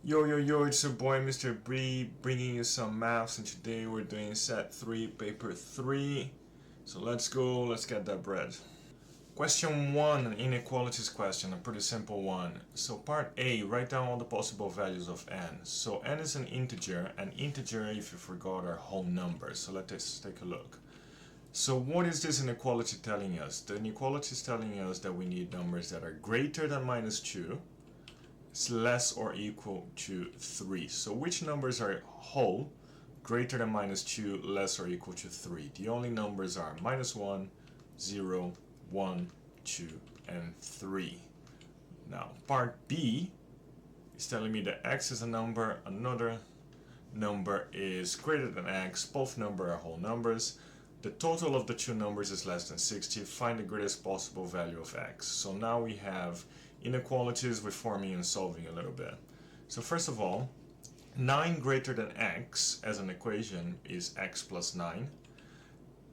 Yo yo yo, it's your boy Mr. Bree bringing you some maths, and today we're doing set 3, paper 3. So let's go, let's get that bread. Question 1, an inequalities question, a pretty simple one. So part A, write down all the possible values of n. So n is an integer, if you forgot, are whole numbers. So let us take a look. So what is this inequality telling us? The inequality is telling us that we need numbers that are greater than minus 2, it's less or equal to 3. So which numbers are whole, greater than minus 2, less or equal to 3? The only numbers are minus 1, 0, 1, 2, and 3. Now, part B is telling me that x is a number, another number is greater than x, both numbers are whole numbers. The total of the two numbers is less than 60. Find the greatest possible value of x. So now we have inequalities with forming and solving a little bit. So first of all, 9 greater than x as an equation is x plus 9.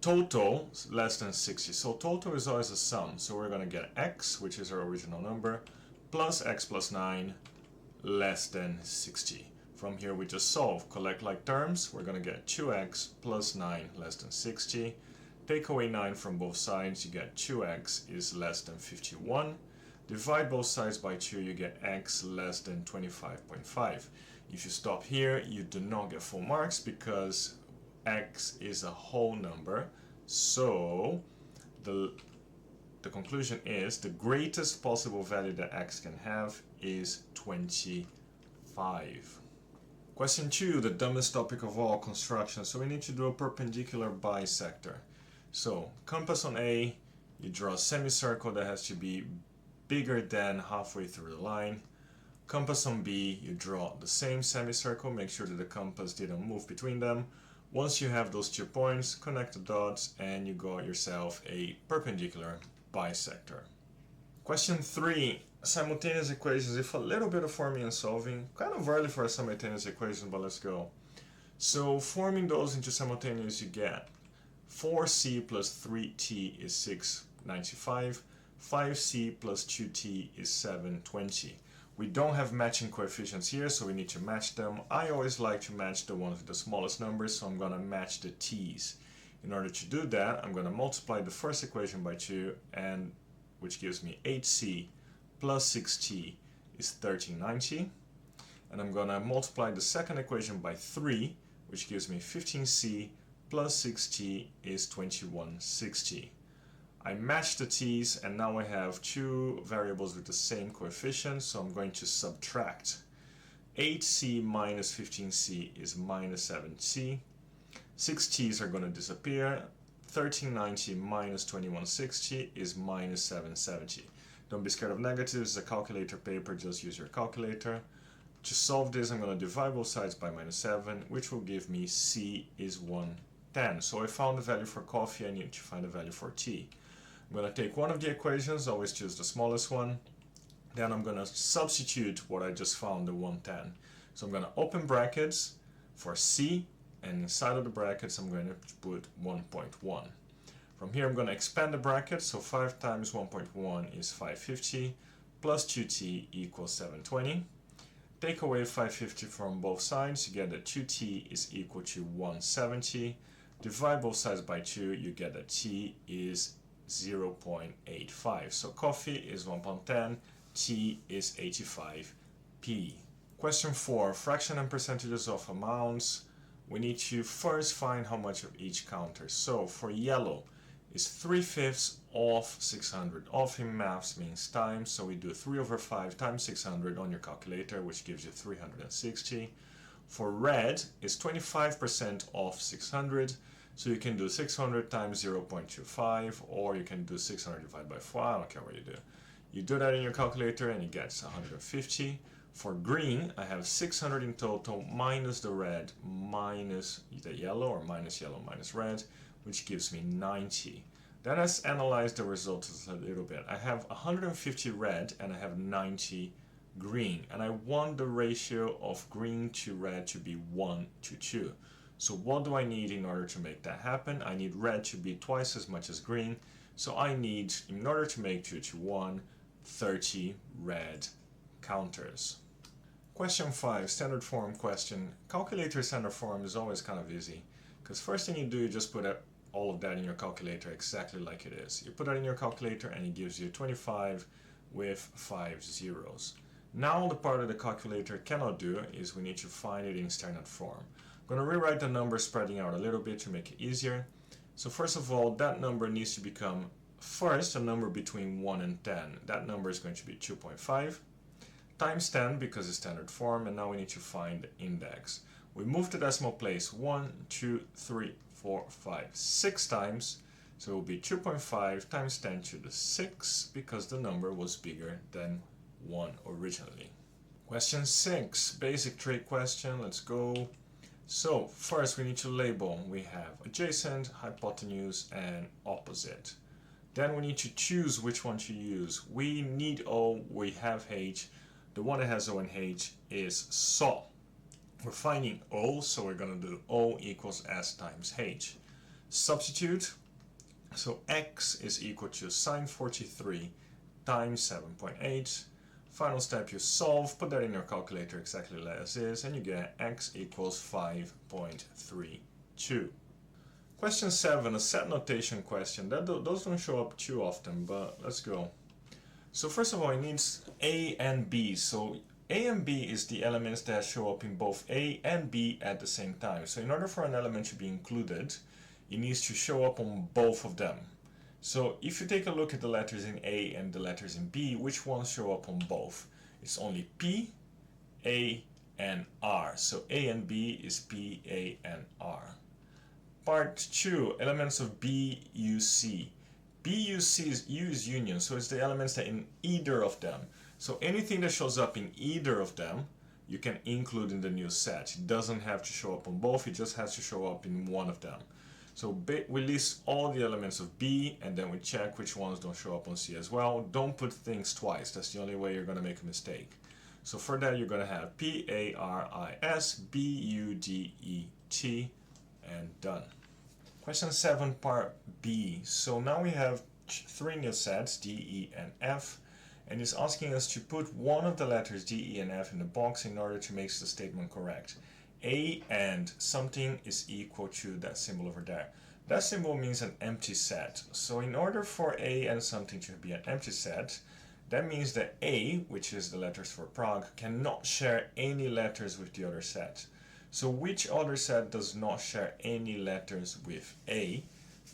Total is less than 60. So total is always a sum. So we're going to get x, which is our original number, plus x plus 9 less than 60. From here we just solve, collect like terms, we're going to get 2x plus 9 less than 60. Take away 9 from both sides, you get 2x is less than 51. Divide both sides by 2, you get x less than 25.5. If you stop here, you do not get full marks because x is a whole number. So the conclusion is the greatest possible value that x can have is 25. Question 2, the dumbest topic of all, construction. So we need to do a perpendicular bisector. So compass on A, you draw a semicircle that has to be bigger than halfway through the line. Compass on B, you draw the same semicircle, make sure that the compass didn't move between them. Once you have those 2 points, connect the dots and you got yourself a perpendicular bisector. Question 3, simultaneous equations with a little bit of forming and solving. Kind of early for a simultaneous equation, but let's go. So forming those into simultaneous, you get 4c plus 3t is 695, 5c plus 2t is 720. We don't have matching coefficients here, so we need to match them. I always like to match the ones with the smallest numbers, so I'm going to match the t's. In order to do that, I'm going to multiply the first equation by 2, and which gives me 8c plus 6t is 1390. And I'm going to multiply the second equation by 3, which gives me 15c plus 6t is 2160. I match the t's, and now I have 2 variables with the same coefficient, so I'm going to subtract. 8c minus 15c is minus 7c. 6t's are going to disappear. 1390 minus 2160 is minus 770. Don't be scared of negatives, it's a calculator paper, just use your calculator. To solve this, I'm going to divide both sides by minus 7, which will give me c is 110. So I found the value for coffee, I need to find the value for tea. I'm going to take one of the equations, always choose the smallest one. Then I'm going to substitute what I just found, the 110. So I'm going to open brackets for c, and inside of the brackets I'm going to put 1.1. From here I'm going to expand the bracket, so 5 times 1.1 is 550, plus 2t equals 720. Take away 550 from both sides, you get that 2t is equal to 170. Divide both sides by 2, you get that t is 0.85. So coffee is 1.10, t is 85p. Question 4, fraction and percentages of amounts. We need to first find how much of each counts. So for yellow is 3/5 of 600. Of in maths means times, so we do 3 over 5 times 600 on your calculator, which gives you 360. For red is 25% of 600, so you can do 600 times 0.25, or you can do 600 divided by 4, I don't care what you do. You do that in your calculator and it gets 150. For green, I have 600 in total, minus the red, minus the yellow, or minus yellow minus red, which gives me 90. Then let's analyze the results a little bit. I have 150 red and I have 90 green, and I want the ratio of green to red to be 1 to 2. So what do I need in order to make that happen? I need red to be twice as much as green, so I need, in order to make 2 to 1, 30 red counters. Question 5, standard form question. Calculator standard form is always kind of easy, because first thing you do, you just put all of that in your calculator exactly like it is. You put that in your calculator and it gives you 25 with 5 zeros. Now the part that the calculator cannot do is we need to find it in standard form. I'm going to rewrite the number spreading out a little bit to make it easier. So first of all, that number needs to become first a number between 1 and 10. That number is going to be 2.5 times 10 because it's standard form, and now we need to find the index. We move the decimal place 1, 2, 3, 4, 5, 6 times, so it will be 2.5 times 10 to the 6 because the number was bigger than 1 originally. Question 6, basic trig question, let's go. So first we need to label. We have adjacent, hypotenuse, and opposite. Then we need to choose which one to use. We need O, we have H. The one that has O and H is SAW. We're finding O, so we're going to do O equals S times H. Substitute, so X is equal to sine 43 times 7.8. Final step, you solve, put that in your calculator exactly as is, and you get X equals 5.32. Question 7, a set notation question. Those don't show up too often, but let's go. So first of all, it needs A and B. So A and B is the elements that show up in both A and B at the same time. So in order for an element to be included, it needs to show up on both of them. So if you take a look at the letters in A and the letters in B, which ones show up on both? It's only P, A, and R. So A and B is P, A, and R. Part 2, elements of B, U, C. B, U, C is U is union, so it's the elements that in either of them. So anything that shows up in either of them, you can include in the new set. It doesn't have to show up on both, it just has to show up in one of them. So we list all the elements of B, and then we check which ones don't show up on C as well. Don't put things twice, that's the only way you're going to make a mistake. So for that you're going to have P, A, R, I, S, B, U, D, E, T, and done. Question 7, part B. So now we have 3 new sets, D, E, and F, and it's asking us to put one of the letters D, E, and F in the box in order to make the statement correct. A and something is equal to that symbol over there. That symbol means an empty set. So in order for A and something to be an empty set, that means that A, which is the letters for Prague, cannot share any letters with the other set. So which other set does not share any letters with A?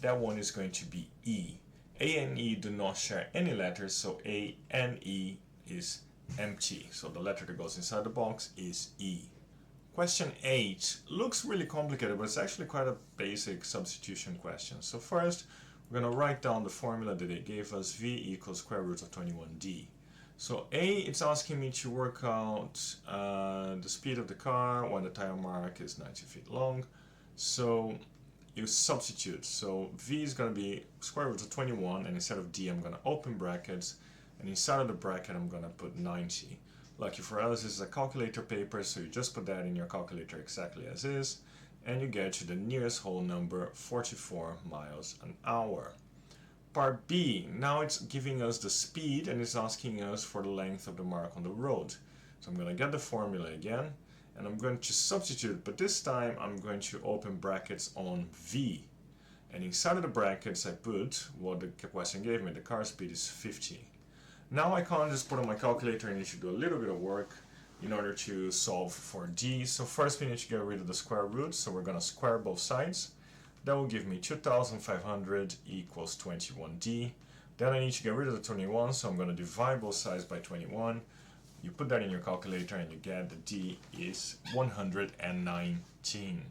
That one is going to be E. A and E do not share any letters, so A and E is empty. So the letter that goes inside the box is E. Question 8 looks really complicated, but it's actually quite a basic substitution question. So first, we're going to write down the formula that they gave us, V equals square root of 21D. So A, it's asking me to work out the speed of the car when the tire mark is 90 feet long. So you substitute. So V is going to be square root of 21, and instead of D, I'm going to open brackets, and inside of the bracket, I'm going to put 90. Lucky for us, this is a calculator paper, so you just put that in your calculator exactly as is, and you get to the nearest whole number, 44 miles an hour. Part B, now it's giving us the speed, and it's asking us for the length of the mark on the road. So I'm going to get the formula again, and I'm going to substitute, but this time I'm going to open brackets on V. And inside of the brackets I put what the question gave me, the car speed is 50. Now I can't just put on my calculator, I need to do a little bit of work in order to solve for D. So first we need to get rid of the square root, so we're going to square both sides. That will give me 2,500 equals 21D. Then I need to get rid of the 21, so I'm going to divide both sides by 21. You put that in your calculator and you get the D is 119.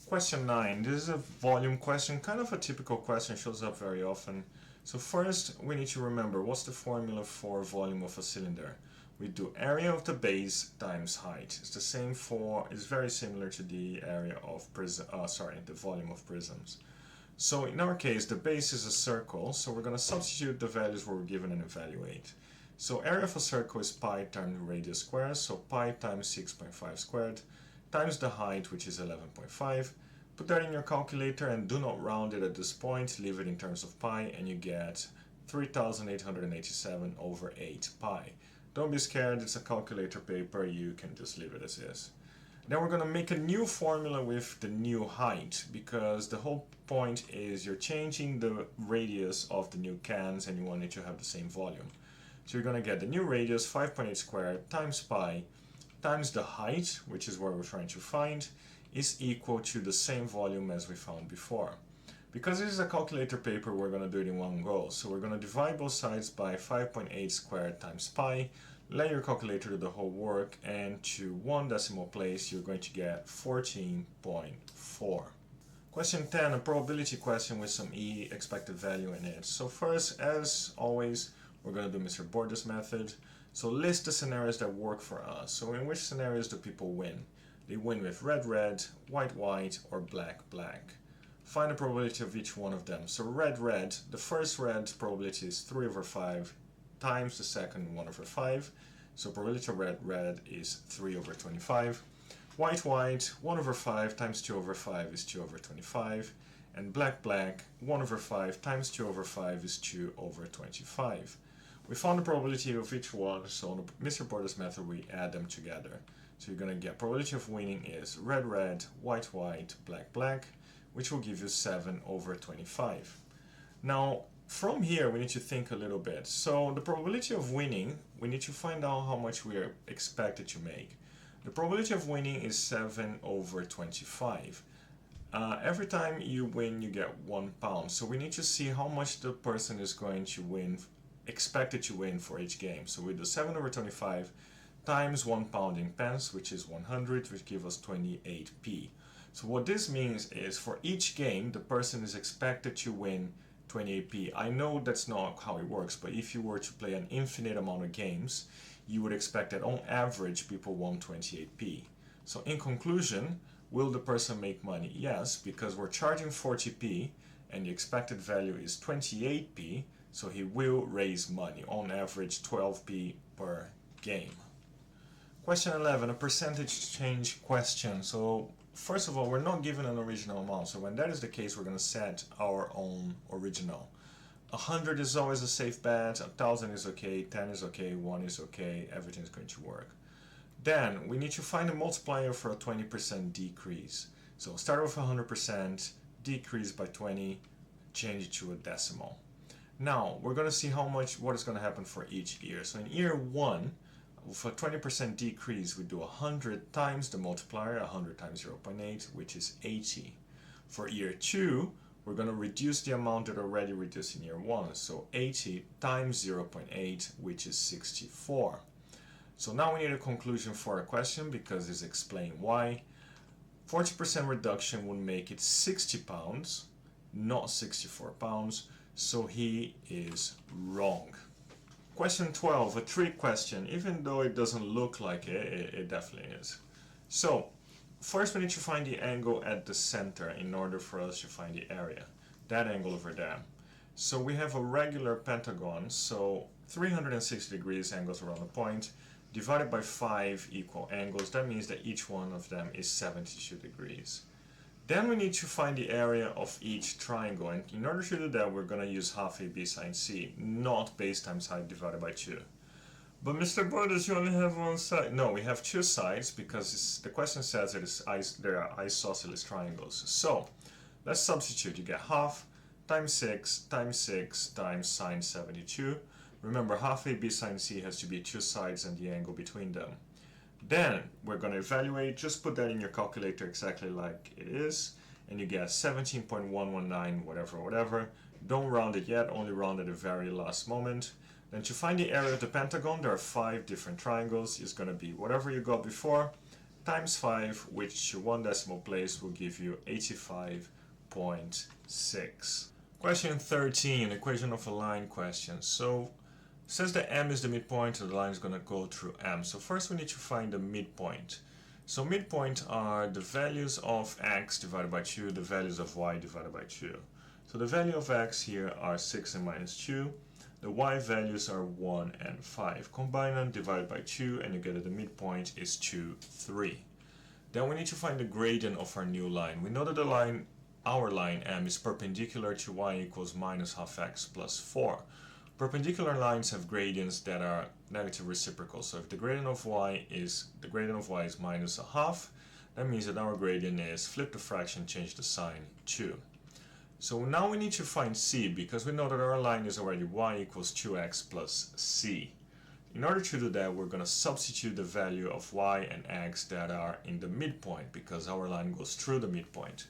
Question 9, this is a volume question, kind of a typical question, shows up very often. So first we need to remember what's the formula for volume of a cylinder. We do area of the base times height. It's the same for, it's very similar to the area of the volume of prisms. So in our case the base is a circle, so we're going to substitute the values we were given and evaluate. So area of a circle is pi times radius squared, so pi times 6.5 squared times the height, which is 11.5. Put that in your calculator and do not round it at this point, leave it in terms of pi, and you get 3,887 over 8 pi. Don't be scared, it's a calculator paper, you can just leave it as is. Then we're going to make a new formula with the new height, because the whole point is you're changing the radius of the new cans and you want it to have the same volume. So you're going to get the new radius 5.8 squared times pi times the height, which is what we're trying to find, is equal to the same volume as we found before. Because this is a calculator paper, we're going to do it in one go. So we're going to divide both sides by 5.8 squared times pi, let your calculator do the whole work, and to one decimal place you're going to get 14.4. Question 10, a probability question with some E expected value in it. So first, as always, we're going to do Mr. Borders method. So list the scenarios that work for us. So in which scenarios do people win? They win with red, red, white, white, or black, black. Find the probability of each one of them. So red, red, the first red probability is 3 over 5 times the second 1 over 5. So probability of red, red is 3 over 25. White, white, 1 over 5 times 2 over 5 is 2 over 25. And black, black, 1 over 5 times 2 over 5 is 2 over 25. We found the probability of each one, so on the Mr. Borders method we add them together. So you're going to get probability of winning is red, red, white, white, black, black, which will give you 7 over 25. Now, from here we need to think a little bit. So the probability of winning, we need to find out how much we are expected to make. The probability of winning is 7 over 25. Every time you win, you get £1. So we need to see how much the person is going to win, expected to win for each game. So we do 7 over 25 times £1 in pence, which is 100, which gives us 28p. So what this means is for each game, the person is expected to win 28p. I know that's not how it works, but if you were to play an infinite amount of games, you would expect that on average people won 28p. So in conclusion, will the person make money? Yes, because we're charging 40p and the expected value is 28p, so he will raise money, on average 12p per game. Question 11, a percentage change question. So first of all, we're not given an original amount, so when that is the case, we're going to set our own original. 100 is always a safe bet, 1000 is okay, 10 is okay, 1 is okay, everything is going to work. Then we need to find a multiplier for a 20% decrease. So start with 100%, decrease by 20, change it to a decimal. Now we're going to see what is going to happen for each year. So in year 1, for a 20% decrease, we do 100 times the multiplier, 100 times 0.8, which is 80. For year 2, we're going to reduce the amount that already reduced in year 1, so 80 times 0.8, which is 64. So now we need a conclusion for our question, because it's explained why. 40% reduction would make it 60 pounds, not 64 pounds, so he is wrong. Question 12, a trick question. Even though it doesn't look like it, it definitely is. So first we need to find the angle at the center in order for us to find the area. That angle over there. So we have a regular pentagon, so 360 degrees angles around the point, divided by 5 equal angles. That means that each one of them is 72 degrees. Then we need to find the area of each triangle, and in order to do that we're going to use half AB sine C, not base times height divided by 2. But Mr. Borders, you only have one side. No, we have two sides because the question says that there are isosceles triangles. So let's substitute. You get half times 6 times 6 times sine 72. Remember, half AB sine C has to be two sides and the angle between them. Then we're going to evaluate, just put that in your calculator exactly like it is, and you get 17.119 whatever. Don't round it yet, only round at the very last moment. Then to find the area of the pentagon, there are 5 different triangles. It's going to be whatever you got before times 5, which to one decimal place will give you 85.6. Question 13, equation of a line question. So since the M is the midpoint, the line is going to go through M. So first we need to find the midpoint. So midpoint are the values of x divided by 2, the values of y divided by 2. So the value of x here are 6 and minus 2. The y values are 1 and 5. Combine them, divide by 2, and you get that the midpoint is 2, 3. Then we need to find the gradient of our new line. We know that the line, our line M, is perpendicular to y equals minus half x plus 4. Perpendicular lines have gradients that are negative reciprocal. So if the gradient of y is minus a half, that means that our gradient is flip the fraction, change the sign 2. So now we need to find c, because we know that our line is already y equals 2x plus c. In order to do that, we're going to substitute the value of y and x that are in the midpoint, because our line goes through the midpoint.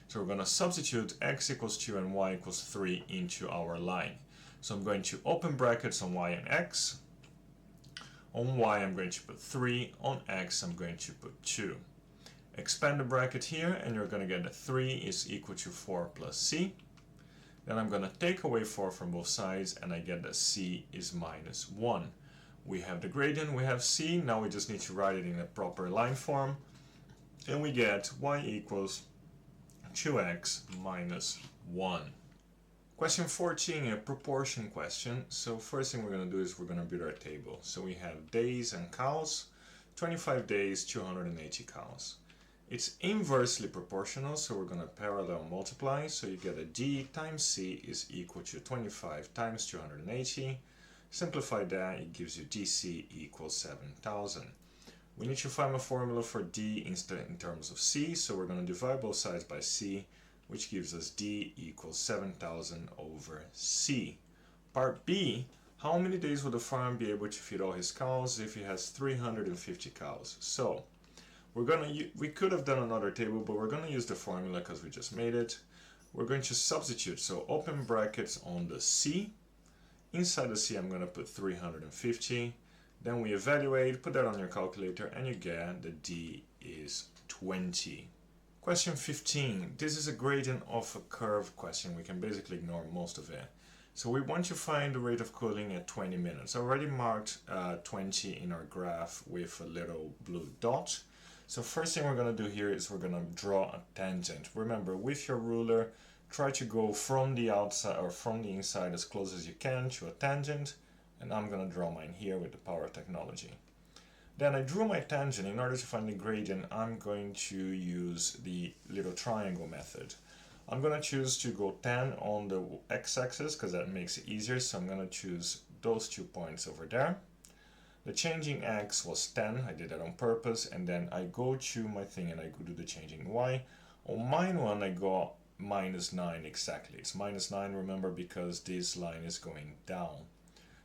So we're going to substitute x equals 2 and y equals 3 into our line. So I'm going to open brackets on y and x. On y I'm going to put 3, on x I'm going to put 2. Expand the bracket here and you're going to get that 3 is equal to 4 plus c. Then I'm going to take away 4 from both sides and I get that c is minus 1. We have the gradient, we have c, now we just need to write it in a proper line form. And we get y equals 2x minus 1. Question 14, a proportion question. So first thing we're going to do is we're going to build our table. So we have days and cows, 25 days, 280 cows. It's inversely proportional, so we're going to parallel multiply. So you get a d times c is equal to 25 times 280. Simplify that, it gives you dc equals 7,000. We need to find a formula for d instead in terms of c, so we're going to divide both sides by c, which gives us d equals 7,000 over c. Part b, how many days would the farm be able to feed all his cows if he has 350 cows? So we could have done another table, but we're going to use the formula because we just made it. We're going to substitute, so open brackets on the c. Inside the c I'm going to put 350. Then we evaluate, put that on your calculator, and you get the d is 20. Question 15. This is a gradient of a curve question. We can basically ignore most of it. So we want to find the rate of cooling at 20 minutes. I already marked 20 in our graph with a little blue dot. So first thing we're going to do here is we're going to draw a tangent. Remember, with your ruler, try to go from the outside or from the inside as close as you can to a tangent. And I'm going to draw mine here with the power of technology. Then I drew my tangent. In order to find the gradient, I'm going to use the little triangle method. I'm going to choose to go 10 on the x-axis because that makes it easier. So I'm going to choose those 2 points over there. The changing x was 10. I did that on purpose. And then I go to my thing and I go do the changing y. On mine one, I got minus 9 exactly. It's minus 9, remember, because this line is going down.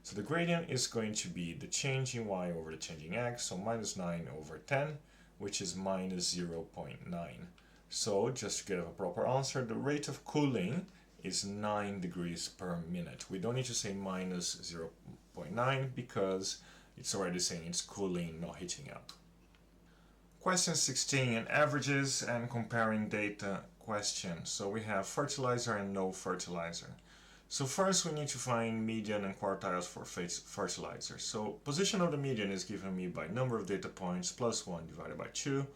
So the gradient is going to be the changing y over the changing x, so minus 9 over 10, which is minus 0.9. So just to get a proper answer, the rate of cooling is 9 degrees per minute. We don't need to say minus 0.9 because it's already saying it's cooling, not heating up. Question 16, averages and comparing data question. So we have fertilizer and no fertilizer. So first we need to find median and quartiles for fertilizer. So position of the median is given me by number of data points plus 1 divided by 2.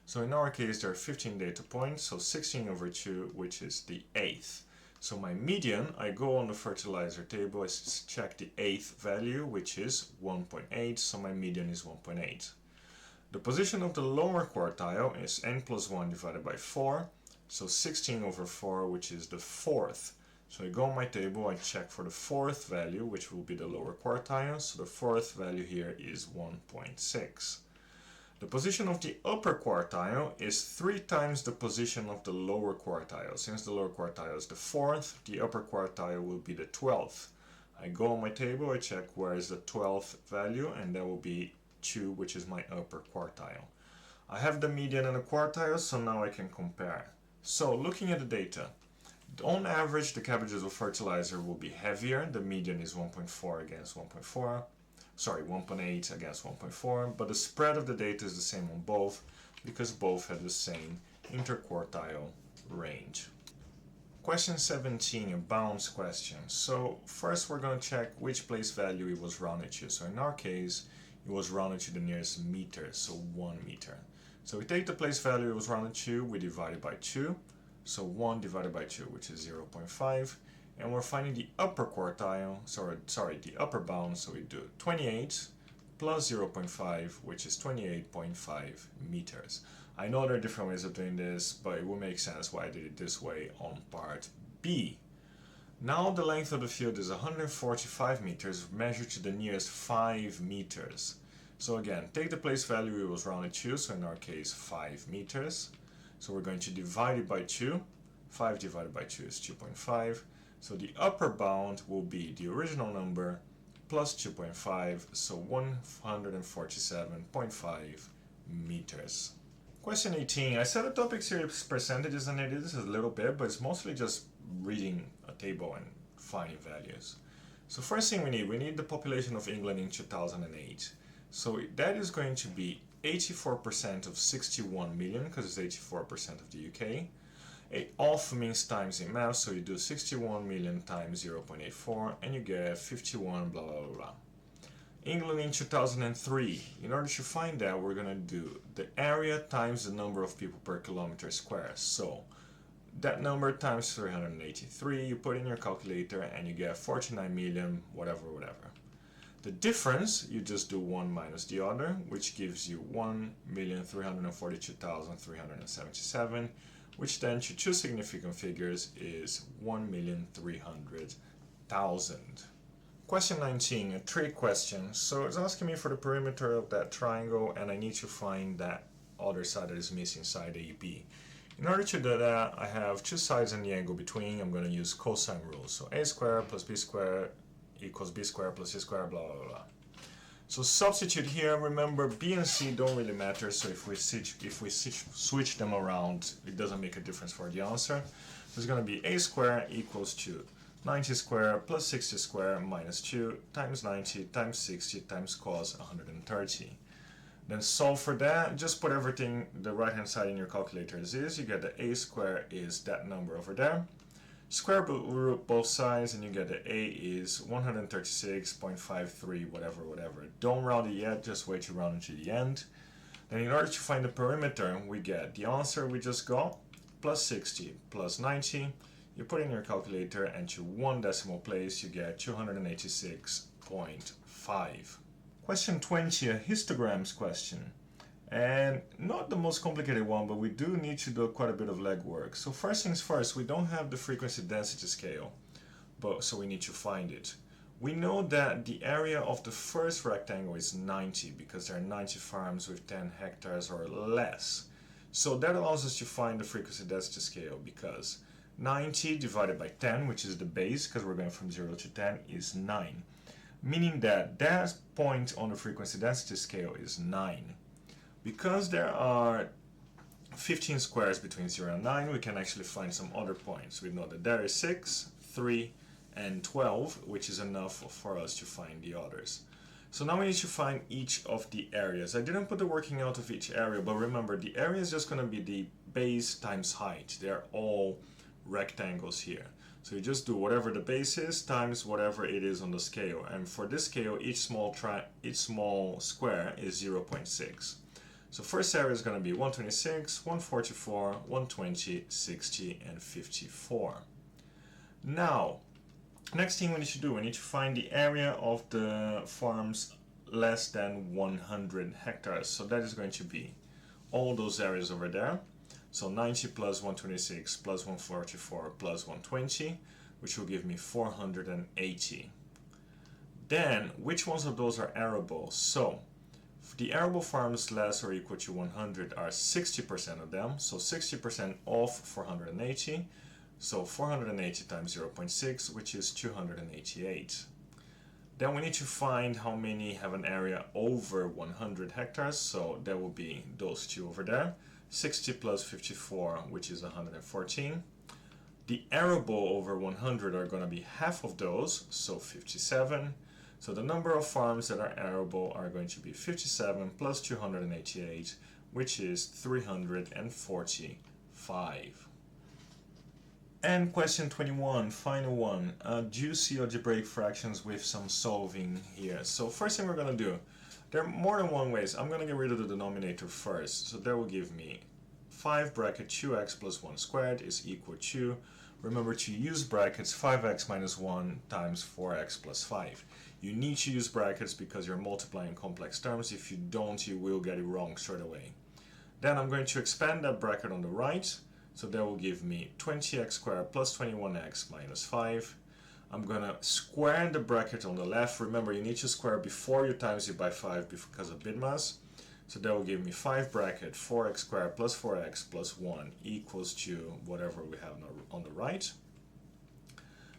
So in our case there are 15 data points, so 16 over 2, which is the 8th. So my median, I go on the fertilizer table, I check the 8th value, which is 1.8, so my median is 1.8. The position of the lower quartile is n plus 1 divided by 4, so 16 over 4, which is the 4th. So I go on my table, I check for the 4th value, which will be the lower quartile. So the 4th value here is 1.6. The position of the upper quartile is 3 times the position of the lower quartile. Since the lower quartile is the 4th, the upper quartile will be the 12th. I go on my table, I check where is the 12th value, and that will be 2, which is my upper quartile. I have the median and the quartile, so now I can compare. So looking at the data, on average, the cabbages of fertilizer will be heavier. The median is 1.4 against 1.4. Sorry, 1.8 against 1.4. But the spread of the data is the same on both because both have the same interquartile range. Question 17, a bounds question. So first we're going to check which place value it was rounded to. So in our case, it was rounded to the nearest meter, so 1 meter. So we take the place value it was rounded to, we divide it by 2. So 1 divided by 2, which is 0.5. And we're finding the upper quartile, the upper bound, so we do 28 plus 0.5, which is 28.5 meters. I know there are different ways of doing this, but it will make sense why I did it this way on part B. Now the length of the field is 145 meters measured to the nearest 5 meters. So again, take the place value, it was rounded to, so in our case 5 meters. So we're going to divide it by 2. 5 divided by 2 is 2.5. So the upper bound will be the original number plus 2.5, so 147.5 meters. Question 18. I said the topic series percentages, and it is a little bit, but it's mostly just reading a table and finding values. So first thing we need the population of England in 2008. So that is going to be 84% of 61 million, because it's 84% of the UK. Alpha means times in math, so you do 61 million times 0.84 and you get 51 blah blah blah. England in 2003. In order to find that, we're going to do the area times the number of people per kilometer square. So that number times 383, you put in your calculator and you get 49 million whatever. The difference, you just do one minus the other, which gives you 1,342,377, which then to two significant figures is 1,300,000. Question 19, a trick question. So it's asking me for the perimeter of that triangle, and I need to find that other side that is missing, side AB. In order to do that, I have two sides and the angle between. I'm going to use cosine rules. So a squared plus b squared equals b squared plus c squared, blah blah blah. So substitute here. Remember, b and c don't really matter, so if we switch them around, it doesn't make a difference for the answer. So it's going to be a squared equals to 90 squared plus 60 squared minus 2 times 90 times 60 times cos 130. Then solve for that. Just put everything the right hand side in your calculator as is. You get the a squared is that number over there. Square root both sides and you get the a is 136.53 whatever. Don't round it yet, just wait to round it to the end. Then in order to find the perimeter, we get the answer we just got, plus 60 plus 90. You put in your calculator and to one decimal place you get 286.5. Question 20, a histograms question. And not the most complicated one, but we do need to do quite a bit of legwork. So first things first, we don't have the frequency density scale, so we need to find it. We know that the area of the first rectangle is 90 because there are 90 farms with 10 hectares or less. So that allows us to find the frequency density scale, because 90 divided by 10, which is the base, because we're going from 0 to 10, is 9. Meaning that that point on the frequency density scale is 9. Because there are 15 squares between 0 and 9, we can actually find some other points. We know that there is 6, 3, and 12, which is enough for us to find the others. So now we need to find each of the areas. I didn't put the working out of each area, but remember, the area is just going to be the base times height. They're all rectangles here. So you just do whatever the base is times whatever it is on the scale. And for this scale, each small square is 0.6. So first area is going to be 126, 144, 120, 60, and 54. Now, next thing we need to do, we need to find the area of the farms less than 100 hectares. So that is going to be all those areas over there. So 90 plus 126 plus 144 plus 120, which will give me 480. Then, which ones of those are arable? So, the arable farms less or equal to 100 are 60% of them, so 60% of 480, so 480 times 0.6, which is 288. Then we need to find how many have an area over 100 hectares, so that will be those two over there, 60 plus 54, which is 114. The arable over 100 are going to be half of those, so 57. So the number of farms that are arable are going to be 57 plus 288, which is 345. And question 21, final one. Juicy algebraic fractions with some solving here. So first thing we're going to do, there are more than one ways. I'm going to get rid of the denominator first. So that will give me 5 bracket 2x plus 1 squared is equal to, remember to use brackets, 5x minus 1 times 4x plus 5. You need to use brackets because you're multiplying complex terms. If you don't, you will get it wrong straight away. Then I'm going to expand that bracket on the right. So that will give me 20x squared plus 21x minus 5. I'm gonna square the bracket on the left. Remember, you need to square before you times it by 5 because of bitmass. So that will give me 5 bracket 4x squared plus 4x plus 1 equals to whatever we have on the right.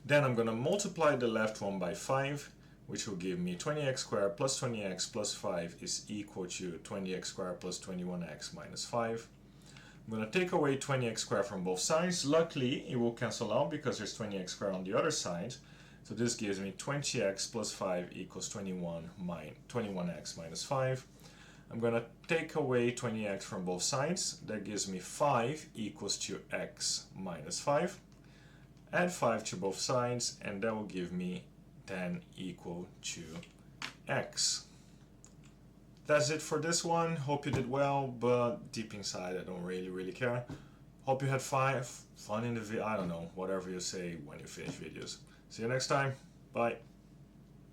Then I'm gonna multiply the left one by 5, which will give me 20x squared plus 20x plus 5 is equal to 20x squared plus 21x minus 5. I'm going to take away 20x squared from both sides. Luckily, it will cancel out because there's 20x squared on the other side. So this gives me 20x plus 5 equals 21x minus 5. I'm going to take away 20x from both sides. That gives me 5 equals to x minus 5. Add 5 to both sides, and that will give me 10 equal to x. That's it for this one. Hope you did well, but deep inside I don't really care. Hope you had fun in the video. I don't know, whatever you say when you finish videos. See you next time. Bye.